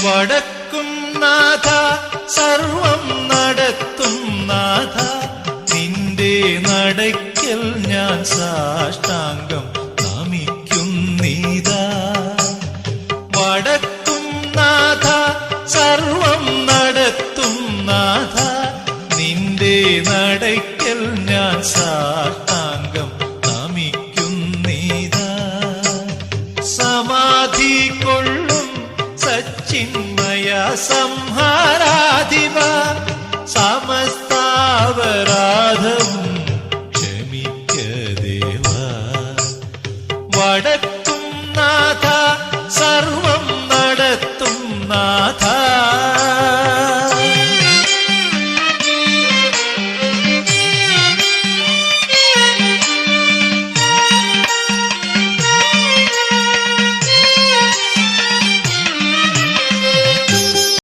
വടക്കും നാഥ സർവം നടത്തും നാഥ നിന്റെ നടയ്ക്കൽ ഞാൻ സാഷ്ടാംഗം നമിക്കുന്നീതാ. വടക്കും നാഥ സർവം നടത്തും നാഥ നിന്റെ നടയ്ക്കൽ ഞാൻ സാഷ്ടാംഗം നമിക്കുന്നീതാ. സമാധി കൊള്ളും സച്ചിന്മയ സംഹാരാധിപ സമസ്താപരാധവും ക്ഷമിക്ക ദേവാ. വടക്കും നാഥ സർവം നടത്തും നാഥ